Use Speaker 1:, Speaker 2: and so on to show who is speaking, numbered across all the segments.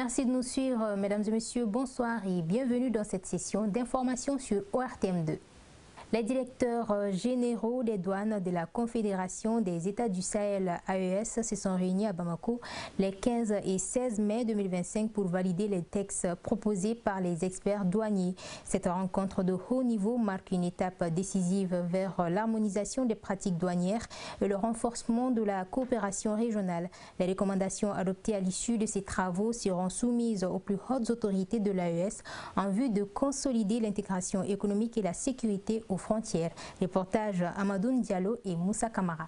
Speaker 1: Merci de nous suivre, mesdames et messieurs. Bonsoir et bienvenue dans cette session d'information sur ORTM2. Les directeurs généraux des douanes de la Confédération des États du Sahel AES se sont réunis à Bamako les 15 et 16 mai 2025 pour valider les textes proposés par les experts douaniers. Cette rencontre de haut niveau marque une étape décisive vers l'harmonisation des pratiques douanières et le renforcement de la coopération régionale. Les recommandations adoptées à l'issue de ces travaux seront soumises aux plus hautes autorités de l'AES en vue de consolider l'intégration économique et la sécurité aux frontières. Reportage Amadoun Diallo et Moussa Kamara.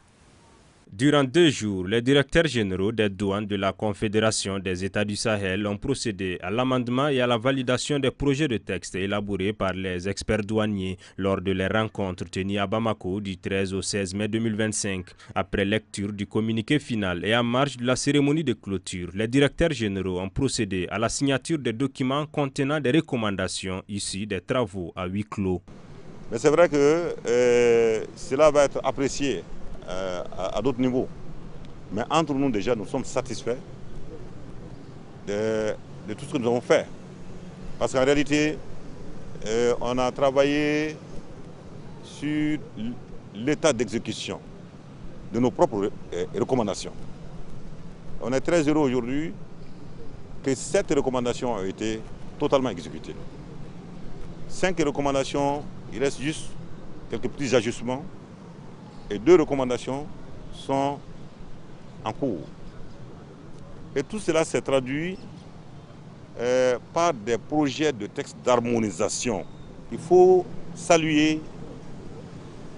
Speaker 2: Durant 2 jours, les directeurs généraux des douanes de la Confédération des États du Sahel ont procédé à l'amendement et à la validation des projets de texte élaborés par les experts douaniers lors de les rencontres tenues à Bamako du 13 au 16 mai 2025. Après lecture du communiqué final et en marge de la cérémonie de clôture, les directeurs généraux ont procédé à la signature des documents contenant des recommandations issues des travaux à huis clos.
Speaker 3: Mais c'est vrai que cela va être apprécié à d'autres niveaux. Mais entre nous déjà, nous sommes satisfaits de tout ce que nous avons fait. Parce qu'en réalité, on a travaillé sur l'état d'exécution de nos propres recommandations. On est très heureux aujourd'hui que 7 recommandations ont été totalement exécutées. 5 recommandations, il reste juste quelques petits ajustements et 2 recommandations sont en cours. Et tout cela s'est traduit par des projets de textes d'harmonisation. Il faut saluer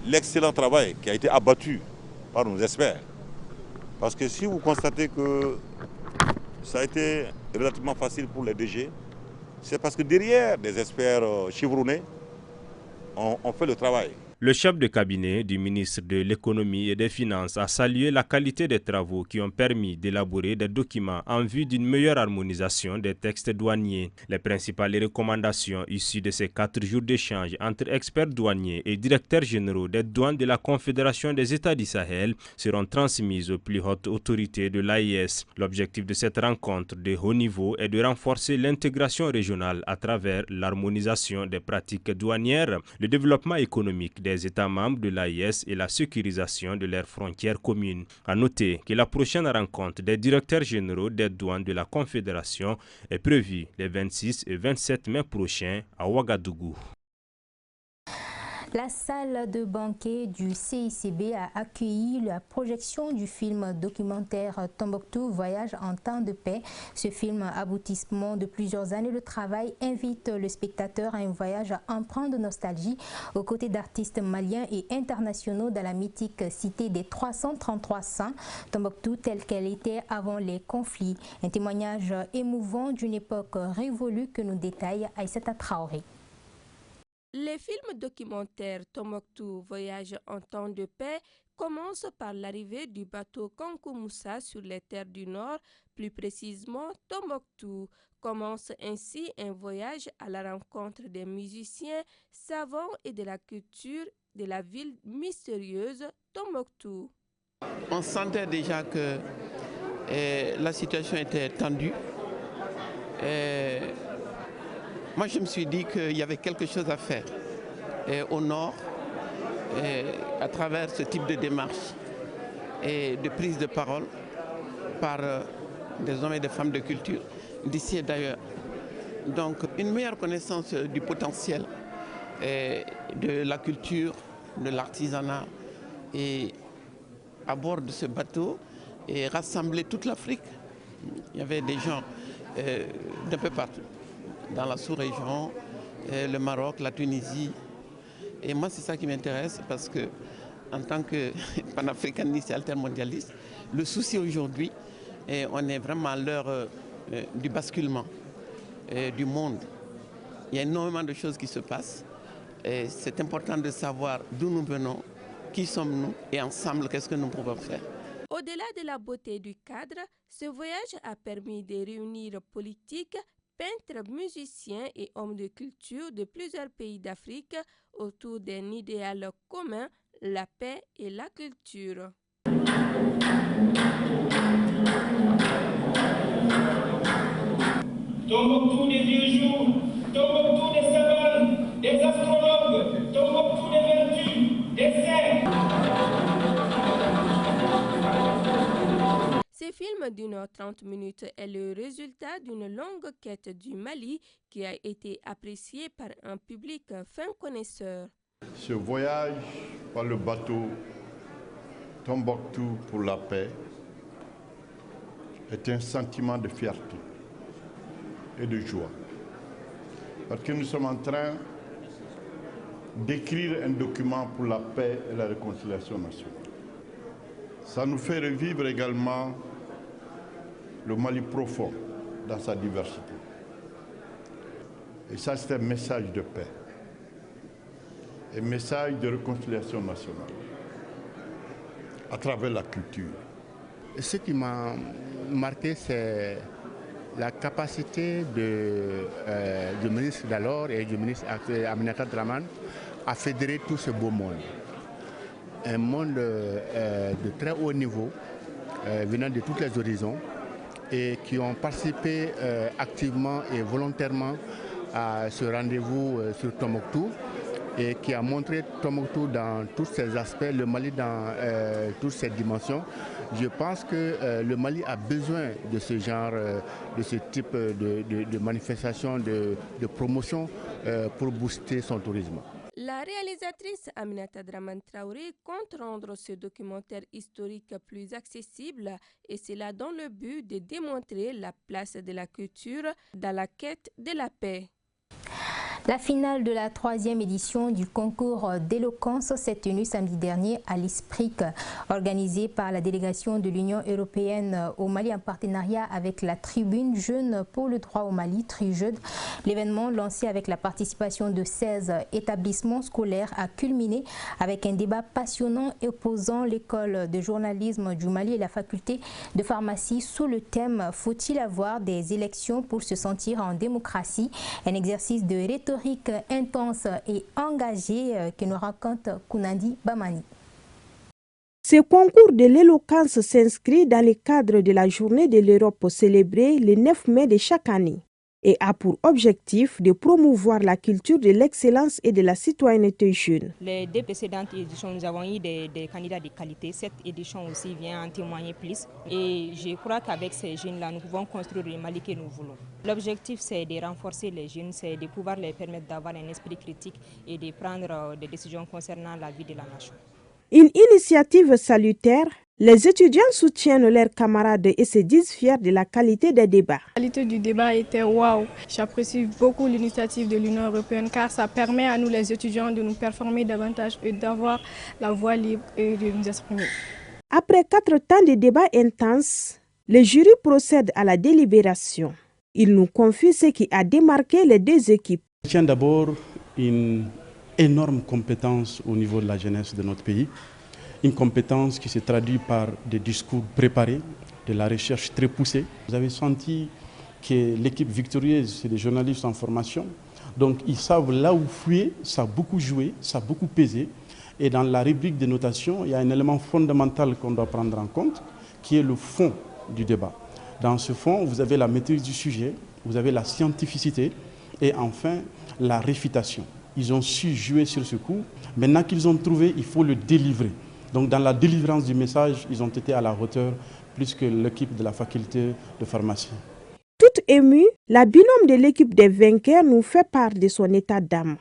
Speaker 3: l'excellent travail qui a été abattu par nos experts. Parce que si vous constatez que ça a été relativement facile pour les DG, c'est parce que derrière des experts chevronnés, on fait le travail.
Speaker 2: Le chef de cabinet du ministre de l'Économie et des Finances a salué la qualité des travaux qui ont permis d'élaborer des documents en vue d'une meilleure harmonisation des textes douaniers. Les principales recommandations issues de ces 4 jours d'échange entre experts douaniers et directeurs généraux des douanes de la Confédération des États du Sahel seront transmises aux plus hautes autorités de l'AES. L'objectif de cette rencontre de haut niveau est de renforcer l'intégration régionale à travers l'harmonisation des pratiques douanières, le développement économique des États membres de l'AES et la sécurisation de leurs frontières communes. À noter que la prochaine rencontre des directeurs généraux des douanes de la Confédération est prévue les 26 et 27 mai prochains à Ouagadougou.
Speaker 1: La salle de banquet du CICB a accueilli la projection du film documentaire Tombouctou, Voyage en temps de paix. Ce film, aboutissement de plusieurs années de travail, invite le spectateur à un voyage empreint de nostalgie aux côtés d'artistes maliens et internationaux dans la mythique cité des 333 saints, Tombouctou telle qu'elle était avant les conflits. Un témoignage émouvant d'une époque révolue que nous détaille Aïssata Traoré.
Speaker 4: Les films documentaires Tombouctou, Voyage en temps de paix commencent par l'arrivée du bateau Kankou Moussa sur les terres du Nord, plus précisément Tombouctou. Commence ainsi un voyage à la rencontre des musiciens, savants et de la culture de la ville mystérieuse Tombouctou.
Speaker 5: On sentait déjà que la situation était tendue. Moi, je me suis dit qu'il y avait quelque chose à faire au nord à travers ce type de démarche et de prise de parole par des hommes et des femmes de culture d'ici et d'ailleurs. Donc, une meilleure connaissance du potentiel de la culture, de l'artisanat et à bord de ce bateau et rassembler toute l'Afrique. Il y avait des gens d'un peu partout. Dans la sous-région, le Maroc, la Tunisie. Et moi, c'est ça qui m'intéresse parce que, en tant que panafricaniste et altermondialiste, le souci aujourd'hui, on est vraiment à l'heure du basculement du monde. Il y a énormément de choses qui se passent. Et c'est important de savoir d'où nous venons, qui sommes-nous et ensemble, qu'est-ce que nous pouvons faire.
Speaker 4: Au-delà de la beauté du cadre, ce voyage a permis de réunir politiques, peintres, musiciens et hommes de culture de plusieurs pays d'Afrique autour d'un idéal commun, la paix et la culture.
Speaker 6: Tombouctou des vieux jours, Tombouctou des savanes, des astrologues, Tombouctou des vertus, des saints.
Speaker 4: Ce film d'1h30 est le résultat d'une longue quête du Mali qui a été appréciée par un public fin connaisseur.
Speaker 7: Ce voyage par le bateau Tombouctou pour la paix est un sentiment de fierté et de joie. Parce que nous sommes en train d'écrire un document pour la paix et la réconciliation nationale. Ça nous fait revivre également le Mali profond dans sa diversité. Et ça, c'est un message de paix, un message de réconciliation nationale à travers la culture.
Speaker 8: Ce qui m'a marqué, c'est la capacité du ministre d'alors et du ministre Aminata Dramane à fédérer tout ce beau monde. Un monde de très haut niveau, venant de tous les horizons, et qui ont participé activement et volontairement à ce rendez-vous sur Tombouctou, et qui a montré Tombouctou dans tous ses aspects, le Mali dans toutes ses dimensions. Je pense que le Mali a besoin de ce genre, de ce type de manifestation, de promotion pour booster son tourisme.
Speaker 4: La réalisatrice Aminata Dramane Traoré compte rendre ce documentaire historique plus accessible, et cela dans le but de démontrer la place de la culture dans la quête de la paix.
Speaker 1: La finale de la 3e édition du concours d'éloquence s'est tenue samedi dernier à l'ISPRIC, organisé par la délégation de l'Union européenne au Mali en partenariat avec la Tribune Jeune pour le droit au Mali, TRIJEUD. L'événement, lancé avec la participation de 16 établissements scolaires, a culminé avec un débat passionnant opposant l'école de journalisme du Mali et la faculté de pharmacie sous le thème « Faut-il avoir des élections pour se sentir en démocratie ?» Un exercice de rhétorique intense et engagée que nous raconte Kunandi Bamani.
Speaker 9: Ce concours de l'éloquence s'inscrit dans le cadre de la Journée de l'Europe célébrée le 9 mai de chaque année et a pour objectif de promouvoir la culture de l'excellence et de la citoyenneté jeune.
Speaker 10: Les deux précédentes éditions, nous avons eu des candidats de qualité. Cette édition aussi vient en témoigner plus. Et je crois qu'avec ces jeunes-là, nous pouvons construire le Mali que nous voulons. L'objectif, c'est de renforcer les jeunes, c'est de pouvoir les permettre d'avoir un esprit critique et de prendre des décisions concernant la vie de la nation.
Speaker 9: Une initiative salutaire. Les étudiants soutiennent leurs camarades et se disent fiers de la qualité des débats.
Speaker 11: La qualité du débat était waouh. J'apprécie beaucoup l'initiative de l'Union européenne car ça permet à nous les étudiants de nous performer davantage et d'avoir la voix libre et de nous exprimer.
Speaker 9: Après 4 temps de débats intenses, le jury procède à la délibération. Il nous confie ce qui a démarqué les deux équipes.
Speaker 12: Je tiens d'abord une énorme compétence au niveau de la jeunesse de notre pays. Une compétence qui se traduit par des discours préparés, de la recherche très poussée. Vous avez senti que l'équipe victorieuse, c'est des journalistes en formation. Donc ils savent là où fouiller, ça a beaucoup joué, ça a beaucoup pesé. Et dans la rubrique de notation, il y a un élément fondamental qu'on doit prendre en compte, qui est le fond du débat. Dans ce fond, vous avez la maîtrise du sujet, vous avez la scientificité et enfin la réfutation. Ils ont su jouer sur ce coup. Maintenant qu'ils ont trouvé, il faut le délivrer. Donc dans la délivrance du message, ils ont été à la hauteur plus que l'équipe de la faculté de pharmacie.
Speaker 9: Toute émue, la binôme de l'équipe des vainqueurs nous fait part de son état d'âme.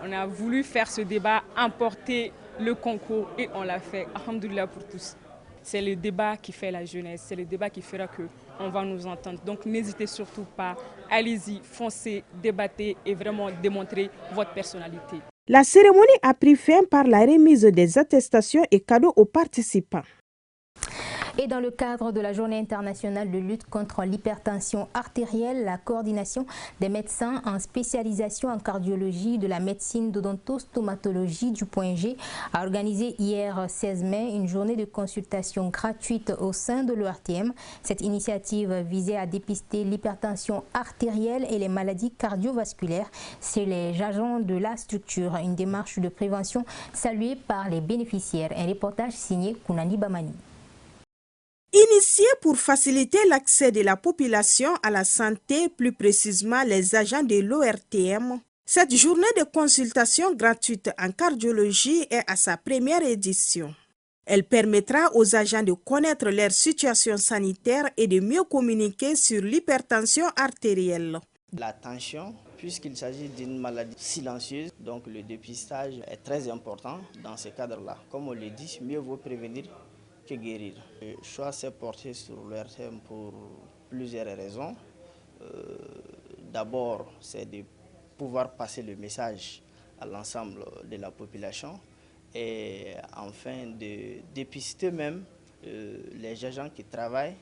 Speaker 13: On a voulu faire ce débat, emporter le concours et on l'a fait. Alhamdoulilah pour tous. C'est le débat qui fait la jeunesse, c'est le débat qui fera qu'on va nous entendre. Donc n'hésitez surtout pas, allez-y, foncez, débattez et vraiment démontrez votre personnalité.
Speaker 9: La cérémonie a pris fin par la remise des attestations et cadeaux aux participants.
Speaker 1: Et dans le cadre de la Journée internationale de lutte contre l'hypertension artérielle, la coordination des médecins en spécialisation en cardiologie de la médecine d'odontostomatologie du Point G a organisé hier 16 mai une journée de consultation gratuite au sein de l'ORTM. Cette initiative visait à dépister l'hypertension artérielle et les maladies cardiovasculaires chez les agents de la structure. Une démarche de prévention saluée par les bénéficiaires. Un reportage signé Kunandi Bamani.
Speaker 9: Initié pour faciliter l'accès de la population à la santé, plus précisément les agents de l'ORTM, cette journée de consultation gratuite en cardiologie est à sa première édition. Elle permettra aux agents de connaître leur situation sanitaire et de mieux communiquer sur l'hypertension artérielle.
Speaker 14: La tension, puisqu'il s'agit d'une maladie silencieuse, donc le dépistage est très important dans ce cadre-là. Comme on le dit, mieux vaut prévenir que guérir. Le choix s'est porté sur l'ORTM pour plusieurs raisons. D'abord, c'est de pouvoir passer le message à l'ensemble de la population et enfin de dépister même les agents qui travaillent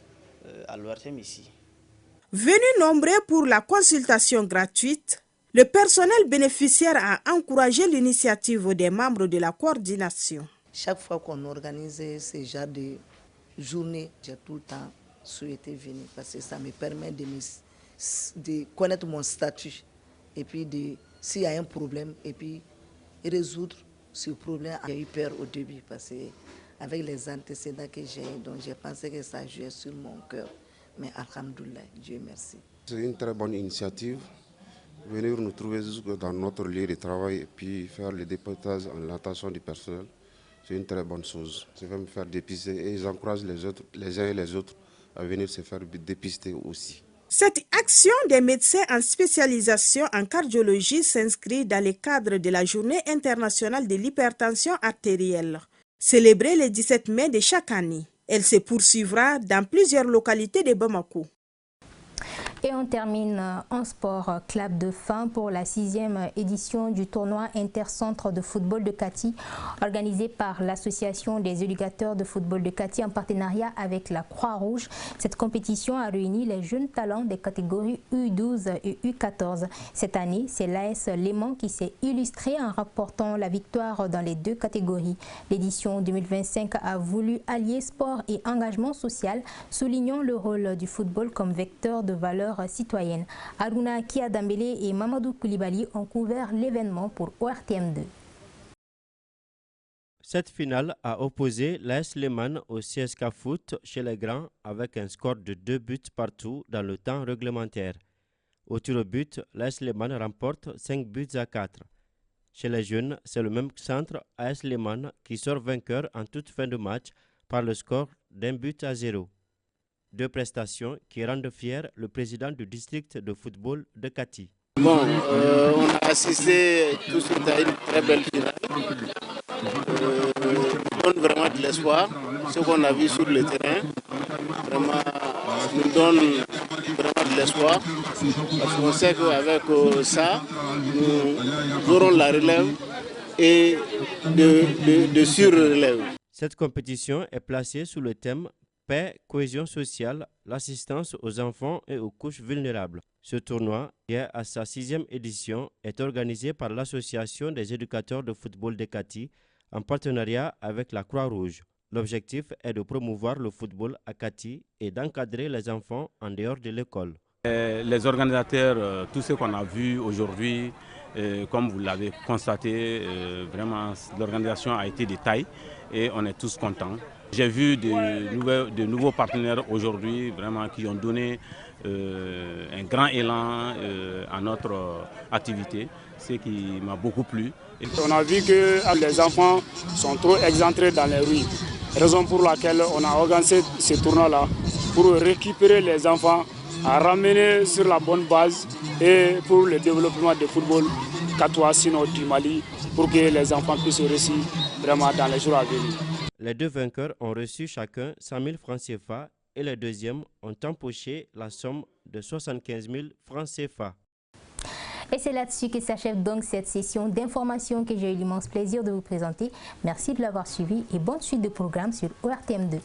Speaker 14: à l'ORTM ici.
Speaker 9: Venus nombreux pour la consultation gratuite, le personnel bénéficiaire a encouragé l'initiative des membres de la coordination.
Speaker 15: Chaque fois qu'on organise ce genre de journée, j'ai tout le temps souhaité venir parce que ça me permet de connaître mon statut et puis s'il y a un problème et puis résoudre ce problème. J'ai eu peur au début parce qu'avec les antécédents que j'ai, donc j'ai pensé que ça jouait sur mon cœur. Mais alhamdoulilah, Dieu merci.
Speaker 16: C'est une très bonne initiative. Venir nous trouver dans notre lieu de travail et puis faire le dépistage en l'attention du personnel, c'est une très bonne chose. Ça va me faire dépister et j'encourage les uns et les autres à venir se faire dépister aussi.
Speaker 9: Cette action des médecins en spécialisation en cardiologie s'inscrit dans le cadre de la Journée internationale de l'hypertension artérielle, célébrée le 17 mai de chaque année. Elle se poursuivra dans plusieurs localités de Bamako.
Speaker 1: Et on termine en sport, clap de fin pour la 6e édition du tournoi intercentre de football de Kati, organisé par l'association des éducateurs de football de Kati en partenariat avec la Croix-Rouge. Cette compétition a réuni les jeunes talents des catégories U12 et U14. Cette année, c'est l'AS Léman qui s'est illustré en rapportant la victoire dans les deux catégories. L'édition 2025 a voulu allier sport et engagement social, soulignant le rôle du football comme vecteur de valeur citoyenne. Aruna Kiadambele et Mamadou Koulibaly ont couvert l'événement pour ORTM2.
Speaker 17: Cette finale a opposé l'AS Léman au CSK Foot chez les grands avec un score de 2 buts partout dans le temps réglementaire. Au tir au but, l'AS Léman remporte 5 buts à 4. Chez les jeunes, c'est le même centre AS Léman qui sort vainqueur en toute fin de match par le score d'1 but à 0. Deux prestations qui rendent fier le président du district de football de Kati.
Speaker 18: Bon, on a assisté tout de suite à une très belle finale. Donne vraiment de l'espoir. Ce qu'on a vu sur le terrain, vraiment, nous donne vraiment de l'espoir. Parce qu'on sait qu'avec ça, nous aurons la relève et de sur-relève.
Speaker 17: Cette compétition est placée sous le thème paix, cohésion sociale, l'assistance aux enfants et aux couches vulnérables. Ce tournoi, qui est à sa 6e édition, est organisé par l'Association des éducateurs de football de Kati en partenariat avec la Croix-Rouge. L'objectif est de promouvoir le football à Kati et d'encadrer les enfants en dehors de l'école.
Speaker 19: Les organisateurs, tout ce qu'on a vu aujourd'hui, comme vous l'avez constaté, vraiment l'organisation a été de taille et on est tous contents. J'ai vu de nouveaux partenaires aujourd'hui vraiment qui ont donné un grand élan à notre activité, ce qui m'a beaucoup plu.
Speaker 20: On a vu que les enfants sont trop excentrés dans les rues, raison pour laquelle on a organisé ce tournoi-là pour récupérer les enfants, à ramener sur la bonne base et pour le développement du football katois, sinon du Mali, pour que les enfants puissent réussir vraiment dans les jours à venir.
Speaker 17: Les deux vainqueurs ont reçu chacun 100 000 francs CFA et les deuxièmes ont empoché la somme de 75 000 francs CFA.
Speaker 1: Et c'est là-dessus que s'achève donc cette session d'information que j'ai eu l'immense plaisir de vous présenter. Merci de l'avoir suivi et bonne suite de programmes sur ORTM2.